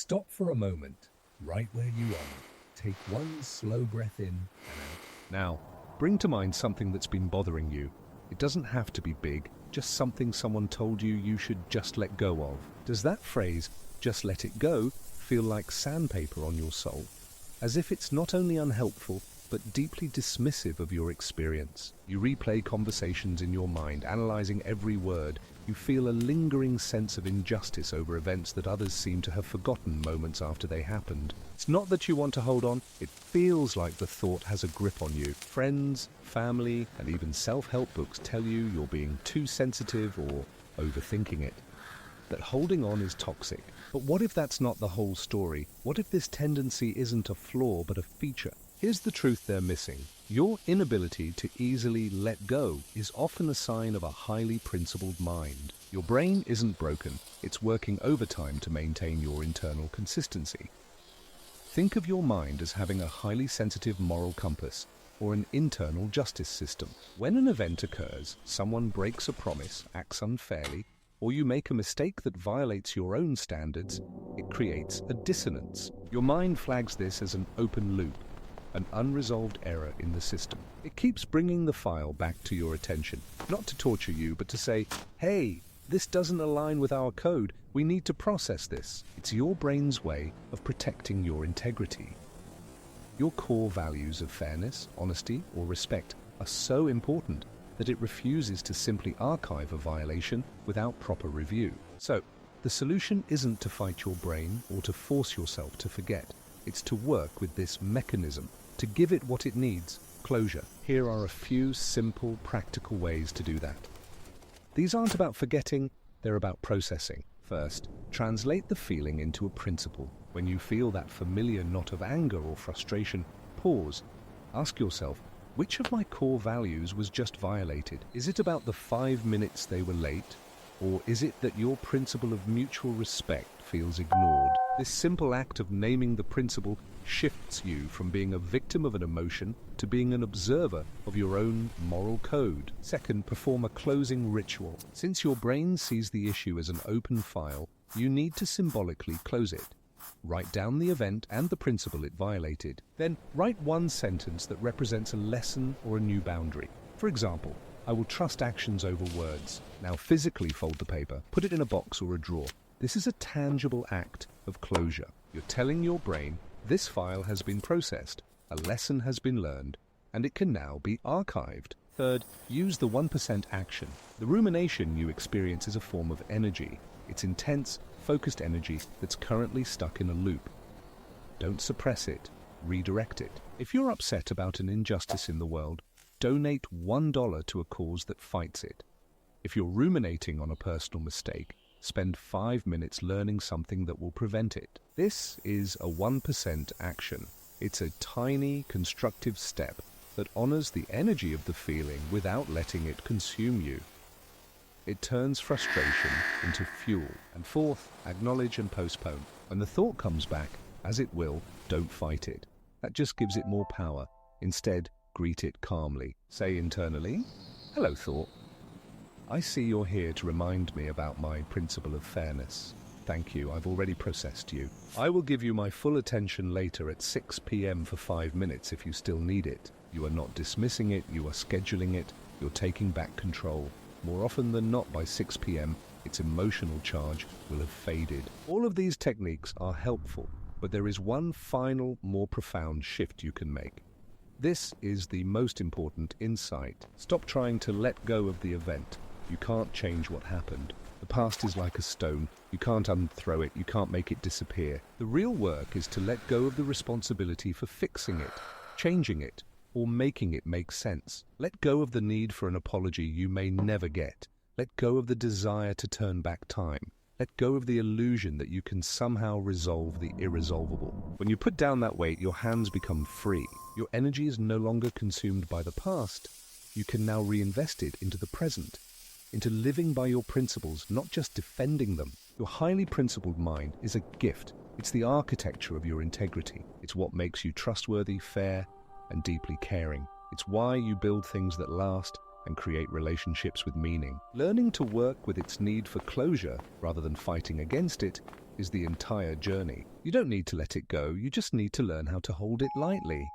Stop for a moment, right where you are. Take one slow breath in and out. Now, bring to mind something that's been bothering you. It doesn't have to be big, just something someone told you should just let go of. Does that phrase, just let it go, feel like sandpaper on your soul? As if it's not only unhelpful, but deeply dismissive of your experience. You replay conversations in your mind, analyzing every word. You feel a lingering sense of injustice over events that others seem to have forgotten moments after they happened. It's not that you want to hold on, it feels like the thought has a grip on you. Friends, family, and even self-help books tell you you're being too sensitive or overthinking it. That holding on is toxic. But what if that's not the whole story? What if this tendency isn't a flaw but a feature? Here's the truth they're missing. Your inability to easily let go is often a sign of a highly principled mind. Your brain isn't broken, it's working overtime to maintain your internal consistency. Think of your mind as having a highly sensitive moral compass or an internal justice system. When an event occurs, someone breaks a promise, acts unfairly, or you make a mistake that violates your own standards, it creates a dissonance. Your mind flags this as an open loop, an unresolved error in the system. It keeps bringing the file back to your attention, not to torture you, but to say, hey, this doesn't align with our code, we need to process this. It's your brain's way of protecting your integrity. Your core values of fairness, honesty, or respect are so important that it refuses to simply archive a violation without proper review. So, the solution isn't to fight your brain or to force yourself to forget. It's to work with this mechanism, to give it what it needs, closure. Here are a few simple, practical ways to do that. These aren't about forgetting, they're about processing. First, translate the feeling into a principle. When you feel that familiar knot of anger or frustration, pause. Ask yourself, which of my core values was just violated? Is it about the 5 minutes they were late? Or is it that your principle of mutual respect feels ignored? This simple act of naming the principle shifts you from being a victim of an emotion to being an observer of your own moral code. Second, perform a closing ritual. Since your brain sees the issue as an open file, you need to symbolically close it. Write down the event and the principle it violated. Then write one sentence that represents a lesson or a new boundary. For example, I will trust actions over words. Now physically fold the paper, put it in a box or a drawer. This is a tangible act of closure. You're telling your brain, this file has been processed, a lesson has been learned, and it can now be archived. Third, use the 1% action. The rumination you experience is a form of energy. It's intense, focused energy that's currently stuck in a loop. Don't suppress it, redirect it. If you're upset about an injustice in the world, donate $1 to a cause that fights it. If you're ruminating on a personal mistake, spend 5 minutes learning something that will prevent it. This is a 1% action. It's a tiny, constructive step that honors the energy of the feeling without letting it consume you. It turns frustration into fuel. And fourth, acknowledge and postpone. When the thought comes back, as it will, don't fight it. That just gives it more power. Instead, greet it calmly. Say internally, hello thought. I see you're here to remind me about my principle of fairness. Thank you, I've already processed you. I will give you my full attention later at 6 p.m. for 5 minutes if you still need it. You are not dismissing it, you are scheduling it, you're taking back control. More often than not, by 6 p.m., its emotional charge will have faded. All of these techniques are helpful, but there is one final, more profound shift you can make. This is the most important insight. Stop trying to let go of the event. You can't change what happened. The past is like a stone. You can't unthrow it. You can't make it disappear. The real work is to let go of the responsibility for fixing it, changing it, or making it make sense. Let go of the need for an apology you may never get. Let go of the desire to turn back time. Let go of the illusion that you can somehow resolve the irresolvable. When you put down that weight, your hands become free. Your energy is no longer consumed by the past. You can now reinvest it into the present, into living by your principles, not just defending them. Your highly principled mind is a gift. It's the architecture of your integrity. It's what makes you trustworthy, fair, and deeply caring. It's why you build things that last and create relationships with meaning. Learning to work with its need for closure rather than fighting against it is the entire journey. You don't need to let it go, you just need to learn how to hold it lightly.